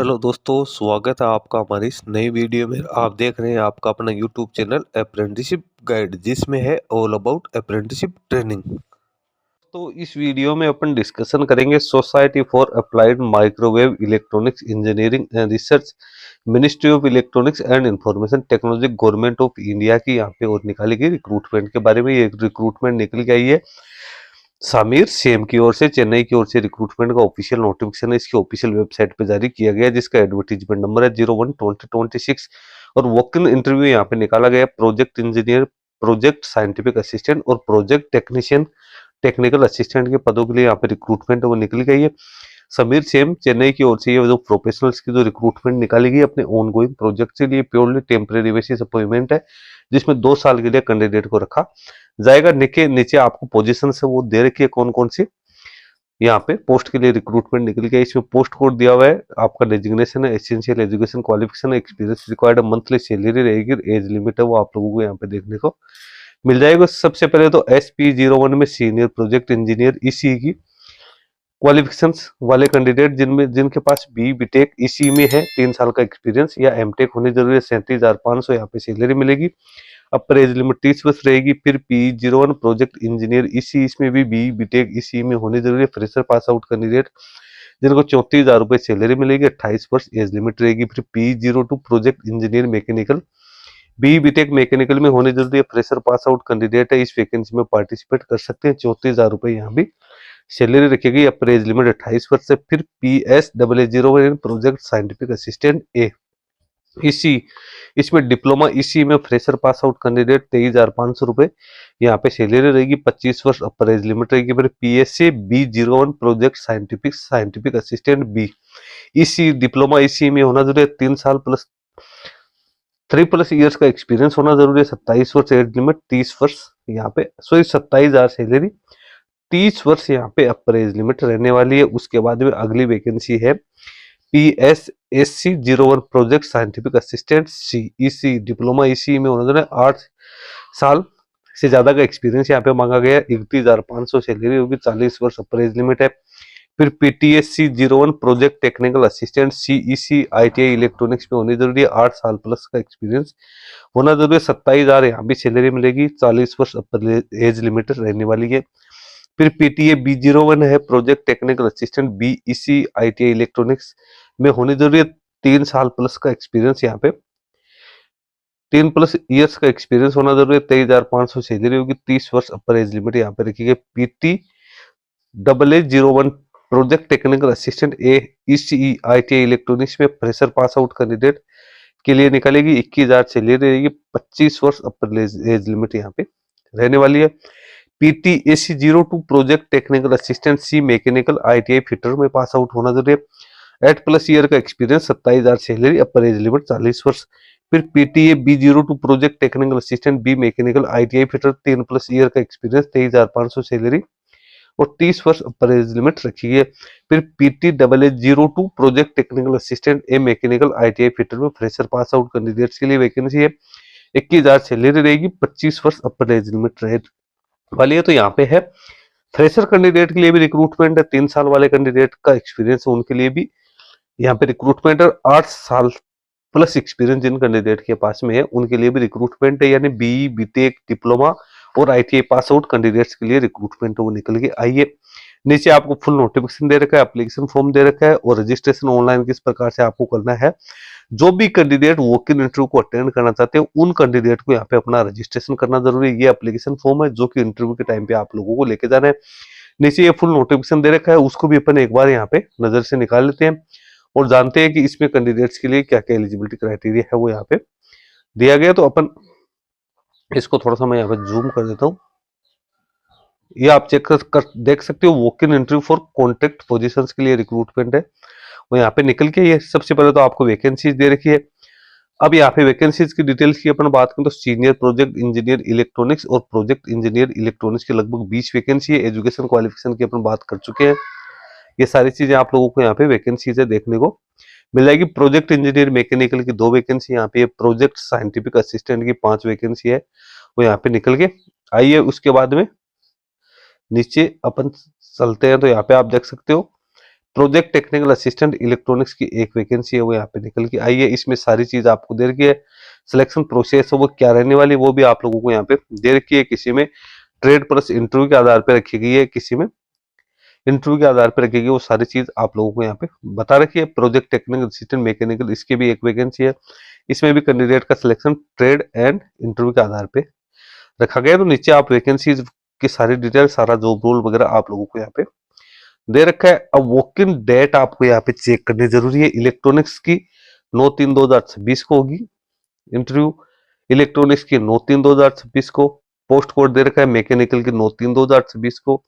Hello दोस्तों, स्वागत है आपका हमारी इस नई वीडियो में। आप देख रहे हैं आपका अपना यूट्यूब चैनल अप्रेंटिसशिप गाइड, जिसमें है ऑल अबाउट अप्रेंटिसशिप ट्रेनिंग। तो इस वीडियो में अपन डिस्कशन करेंगे society for applied microwave electronics engineering and research, ministry of electronics and information technology, government of India की यहाँ पे और निकाली गई रिक्रूटमेंट के बारे में। ये रिक्रूटमेंट निकल के आई है सामीर सेम की ओर से, चेन्नई की ओर से। रिक्रूटमेंट का ऑफिशियल नोटिफिकेशन है, इसकी ऑफिशियल वेबसाइट पे जारी किया गया है, जिसका एडवर्टीजमेंट नंबर है 01/2026। और वॉक इन इंटरव्यू यहाँ पे निकाला गया। Project engineer, project scientific assistant और प्रोजेक्ट टेक्नीशियन, टेक्निकल असिस्टेंट के पदों के लिए यहाँ पे रिक्रूटमेंट वो निकली गई है। समीर सेम चेन्नई की ओर से ये जो प्रोफेशनल्स की जो रिक्रूटमेंट निकाली गई अपने ऑन गोइंग प्रोजेक्ट से लिए, प्योरली टेम्परेरी बेसिस अपॉइंटमेंट है, जिसमें 2 साल के लिए कैंडिडेट को रखा जाएगा। नीचे आपको पोजीशन से वो दे रखी है कौन कौन सी यहाँ पे पोस्ट के लिए रिक्रूटमेंट निकल गया। इसमें पोस्ट कोड दिया हुआ है, आपका डेजिग्नेशन है, essential education qualification, experience required, monthly salary रहेगी, एज लिमिट है वो आप लोगों को यहाँ पे देखने को मिल जाएगा। सबसे पहले तो SP01 में सीनियर प्रोजेक्ट इंजीनियर ईसी की क्वालिफिकेशंस वाले कैंडिडेट जिनके पास BTech इसी में है, 3 साल का एक्सपीरियंस, या MTech होनी जरूरी है। 37,500 यहाँ पे सैलरी मिलेगी। अपर एज लिमिट 30 वर्ष रहेगी। फिर PE01 प्रोजेक्ट इंजीनियर इसी, इसमें भी BTech इसी में होनी जरूरी है। फ्रेशर पास आउट कैंडिडेट जिनको 34,000 रुपए सैलरी मिलेगी, 28 वर्ष एज लिमिट रहेगी। फिर PE02 project engineer mechanical, BTech mechanical में होनी जरूरी है। फ्रेशर पास आउट कैंडिडेट है, इस वैकेंसी में पार्टिसिपेट कर सकते हैं। 34,000 रुपए यहाँ भी सैलरी रखेगी। अपर एज लिमिट 28 वर्ष से। फिर PS00 प्रोजेक्ट साइंटिफिक असिस्टेंट ए इसी, इसमें डिप्लोमा इसी में फ्रेशर पास आउट कैंडिडेट 23,500 रुपए यहाँ पे सैलरी रहेगी। 25 वर्ष अपर एज लिमिट रहेगी। फिर PSC B01 project scientific assistant B इसी, डिप्लोमा इसी में होना जरूरी है। 3 साल प्लस 3+ ईयर्स का एक्सपीरियंस होना जरूरी है। 27 वर्ष एज लिमिट, 30 वर्ष यहाँ पे 27,000 सैलरी, 30 वर्ष यहाँ पे अपर एज लिमिट रहने वाली है। उसके बाद में अगली वैकेंसी है PSSC01 project scientific assistant CEC, diploma इसी में होना चाहिए। 8 साल से ज्यादा का एक्सपीरियंस यहाँ पे मांगा गया है। 31,500 सैलरी होगी। 40 वर्ष अपर एज लिमिट है। फिर PTSC01 project technical assistant CEC ITI electronics में होनी जरूरी है। 8 साल प्लस का एक्सपीरियंस होना जरूरी है। 27,000 यहाँ भी सैलरी मिलेगी। 40 वर्ष अपर एज लिमिट रहने वाली है। फिर PTA B01 है project technical assistant BEC ITI electronics में होनी जरूरी है। 3 साल प्लस का एक्सपीरियंस यहाँ पे, 3+ ईयर्स का एक्सपीरियंस होना जरूरी है। 23,500 सैलरी होगी। 30 वर्ष अपर एज लिमिट यहाँ पे रखी गई। PTA01 project technical assistant ECE ITI electronics में फ्रेशर पास आउट कैंडिडेट के लिए निकलेगी। 21,000 सैलरी रहेगी। 25 वर्ष अपर एज लिमिट यहाँ पे रहने वाली है। PTAC02 project technical assistant C mechanical ITI fitter में पास आउट होना जरूरी है। 8+ ईयर का एक्सपीरियंस, 27,000 सैलरी, अपर एज लिमिट 40 वर्ष। फिर PTA B02 project technical assistant B mechanical ITI fitter, 3+ year का एक्सपीरियंस, 23,500 सैलरी और 30 वर्ष अपर एज लिमिट रखी है। फिर PTAA02 project technical assistant A mechanical ITI fitter में फ्रेशर पास आउट कैंडिडेट्स के लिए वैकेंसी है। 21,000 सैलरी रहेगी। 25 वर्ष अपर एज लिमिट रहे वाली है। तो यहाँ पे है फ्रेशर कैंडिडेट के लिए भी रिक्रूटमेंट है। 3 साल वाले कैंडिडेट का एक्सपीरियंस है उनके लिए भी यहाँ पे रिक्रूटमेंट है। 8 साल प्लस एक्सपीरियंस जिन कैंडिडेट के पास में है उनके लिए भी रिक्रूटमेंट है, यानी BE BTech डिप्लोमा और ITI पास आउट कैंडिडेट्स के लिए रिक्रूटमेंट वो निकल के आई है। नीचे आपको फुल नोटिफिकेशन दे रखा है, एप्लीकेशन फॉर्म दे रखा है और रजिस्ट्रेशन ऑनलाइन किस प्रकार से आपको करना है। जो भी कैंडिडेट वॉक इन इंटरव्यू को अटेंड करना चाहते हैं उन कैंडिडेट को यहाँ पे अपना रजिस्ट्रेशन करना जरूरी है। ये एप्लीकेशन फॉर्म है जो कि इंटरव्यू के टाइम पे आप लोगों को लेके जाना है। नीचे ये फुल नोटिफिकेशन दे रखा है, उसको भी अपन एक बार यहाँ पे नजर से निकाल लेते हैं और जानते हैं कि इसमें कैंडिडेट्स के लिए क्या क्या एलिजिबिलिटी क्राइटेरिया है वो यहाँ पे दिया गया। तो अपन इसको थोड़ा सा मैं यहाँ पे जूम कर देता हूँ। ये आप चेक कर देख सकते हो, walk in interview for contract positions के लिए रिक्रूटमेंट है वो यहाँ पे निकल के। ये सबसे पहले तो आपको वैकेंसीज दे रखी है। अब यहाँ पे वैकेंसीज की डिटेल्स की अपन बात करें तो सीनियर प्रोजेक्ट इंजीनियर इलेक्ट्रॉनिक्स और प्रोजेक्ट इंजीनियर इलेक्ट्रॉनिक्स की लगभग 20 वैकेंसी है। एजुकेशन क्वालिफिकेशन की अपन बात कर चुके हैं। ये सारी चीजें आप लोगों को यहाँ पे वैकेंसीज है देखने को मिल जाएगी। प्रोजेक्ट इंजीनियर मैकेनिकल की 2 वैकेंसी यहाँ पे, प्रोजेक्ट साइंटिफिक असिस्टेंट की 5 वैकेंसी है वो यहाँ पे निकल के आई है। उसके बाद में नीचे अपन चलते हैं तो यहाँ पे आप देख सकते हो प्रोजेक्ट टेक्निकल असिस्टेंट इलेक्ट्रॉनिक्स की एक वैकेंसी है, वो यहाँ पे निकल के आई है। इसमें सारी चीज आपको दे रखी है, सिलेक्शन प्रोसेस है वो क्या रहने वाली वो भी आप लोगों को यहाँ पे दे रखी है। किसी में ट्रेड प्लस इंटरव्यू के आधार पर रखी गई है, किसी में इंटरव्यू के आधार पर रखी गई, वो सारी चीज आप लोगों को यहाँ पे बता रखी है। प्रोजेक्ट टेक्निकल असिस्टेंट मैकेनिकल, इसकी भी एक वैकेंसी है। इसमें भी कैंडिडेट का सिलेक्शन ट्रेड एंड इंटरव्यू के आधार पे रखा गया है। तो नीचे आप वैकेंसीज की सारी डिटेल, सारा जॉब रोल वगैरह आप लोगों को यहाँ पे दे रखा है। अब वॉक इन डेट आपको यहाँ पे चेक करनी जरूरी है। इलेक्ट्रॉनिक्स की 9/3/2026 को होगी इंटरव्यू, इलेक्ट्रॉनिक्स की 9/3/2026 को। पोस्ट कोड दे रखा है मैकेनिकल की 9/3/2026 को।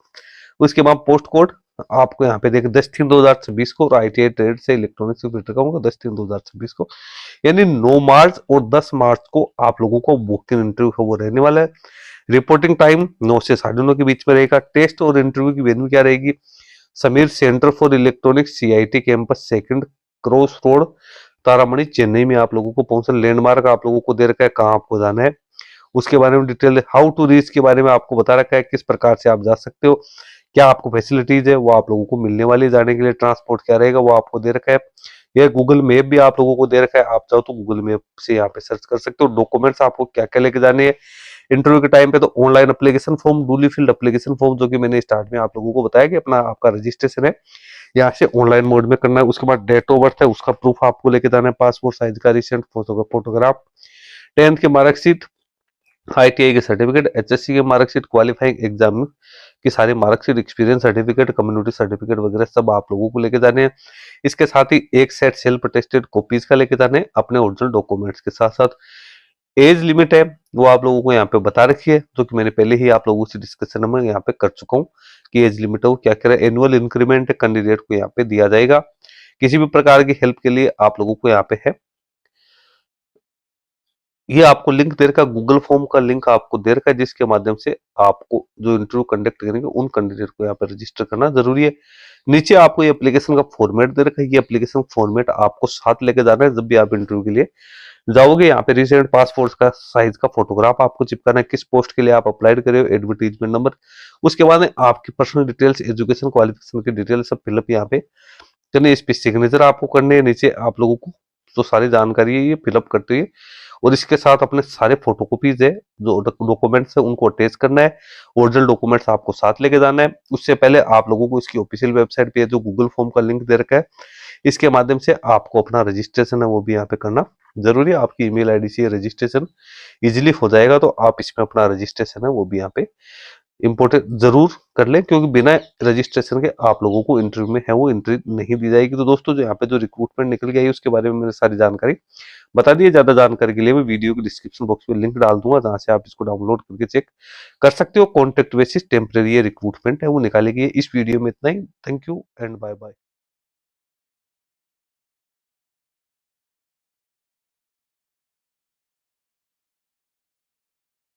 उसके बाद पोस्ट कोड आपको यहाँ पे देखें 10/3/2026 को, और ITI ट्रेड से इलेक्ट्रॉनिक्स से फिल्टर का होगा 10/3/2026 को। यानी 9 मार्च और 10 मार्च को आप लोगों को वॉक इन इंटरव्यू वो रहने वाला है। रिपोर्टिंग टाइम 9 से 9:30 के बीच में रहेगा। टेस्ट और इंटरव्यू की वेन्यू क्या रहेगी? Sameer centre for electronics, CIT campus, second cross road, Taramani, Chennai में आप लोगों को पहुंचना। लैंडमार्क आप लोगों को दे रखा है, कहाँ आपको जाना है उसके बारे में डिटेल। हाउ टू रीच के बारे में आपको बता रखा है, किस प्रकार से आप जा सकते हो, क्या आपको फैसिलिटीज है वो आप लोगों को मिलने वाली है। जाने के लिए ट्रांसपोर्ट क्या रहेगा वो आपको दे रखा है। यह गूगल मैप भी आप लोगों को दे रखा है, आप चाहो तो गूगल मैप से यहाँ पे सर्च कर सकते हो। डॉक्यूमेंट्स आपको क्या क्या लेके जाने हैं इंटरव्यू के टाइम पे, तो online application form, duly field application form, जो कि मैंने स्टार्ट में आप लोगों को बताया कि अपना आपका रजिस्ट्रेशन है यहाँ से ऑनलाइन मोड में करना है। उसके बाद डेट ऑफ बर्थ है उसका प्रूफ आपको लेके जाना है, पासपोर्ट साइज का रिसेंट फोटोग्राफ, 10th की मार्कशीट, ITI के सर्टिफिकेट, HSC के मार्कशीट, क्वालिफाइंग एग्जाम की सारी marksheet, experience certificate, community certificate वगैरह सब आप लोगों को लेके जाने हैं। इसके साथ ही एक सेट सेल्फ अटेस्टेड कॉपीज का लेके जाने हैं अपने ओरिजिनल डॉक्यूमेंट्स के साथ साथ। एज लिमिट है वो आप लोगों को यहाँ पे बता रखी है, जो कि मैंने पहले ही आप लोगों से डिस्कशन में यहाँ पे कर चुका हूँ कि एज लिमिट है वो क्या कह रहा है। एनुअल इंक्रीमेंट कैंडिडेट को यहाँ पे दिया जाएगा। किसी भी प्रकार की हेल्प के लिए आप लोगों को यहाँ पे है, ये आपको लिंक दे रखा है, गूगल फॉर्म का लिंक आपको दे रखा है, जिसके माध्यम से आपको जो इंटरव्यू कंडक्ट करेंगे उन कैंडिडेट को यहाँ पे रजिस्टर करना जरूरी है। नीचे आपको ये एप्लीकेशन का फॉर्मेट दे रखा है, ये एप्लीकेशन फॉर्मेट आपको साथ लेके जाना है जब भी आप इंटरव्यू के लिए जाओगे। यहाँ पे रिसेंट पासपोर्ट का साइज का फोटोग्राफ आपको चिपकाना है, किस पोस्ट के लिए आप अप्लाइड करे हो, एडवर्टीजमेंट नंबर, उसके बाद में आपकी पर्सनल डिटेल्स, एजुकेशन क्वालिफिकेशन की डिटेल्स सब फिलअप यहाँ पे करनी है। इस पे सिग्नेचर आपको करने हैं। नीचे आप लोगों को जो सारी जानकारी है ये फिलअप करते हुए, और इसके साथ अपने सारे फोटोकॉपीज है जो डॉक्यूमेंट्स है उनको अटैच करना है। ओरिजिनल डॉक्यूमेंट्स आपको साथ लेके जाना है। उससे पहले आप लोगों को इसकी ऑफिशियल वेबसाइट पे जो गूगल फॉर्म का लिंक दे रखा है, इसके माध्यम से आपको अपना रजिस्ट्रेशन है वो भी यहाँ पे करना जरूरी है। आपकी ईमेल आईडी से रजिस्ट्रेशन इजिली हो जाएगा, तो आप इसमें अपना रजिस्ट्रेशन है वो भी यहाँ पे इम्पोर्टेंट जरूर कर लें, क्योंकि बिना रजिस्ट्रेशन के आप लोगों को इंटरव्यू में है वो एंट्री नहीं दी जाएगी। तो दोस्तों जो यहाँ पे जो रिक्रूटमेंट निकल के आई उसके बारे में मैंने सारी जानकारी बता दी है। ज्यादा जानकारी के लिए मैं वीडियो के डिस्क्रिप्शन बॉक्स में लिंक डाल दूंगा, जहां से आप इसको डाउनलोड करके चेक कर सकते हो। कॉन्ट्रैक्ट बेसिस टेम्परेरी रिक्रूटमेंट है वो निकालेगी। इस वीडियो में इतना ही। Thank you and bye bye.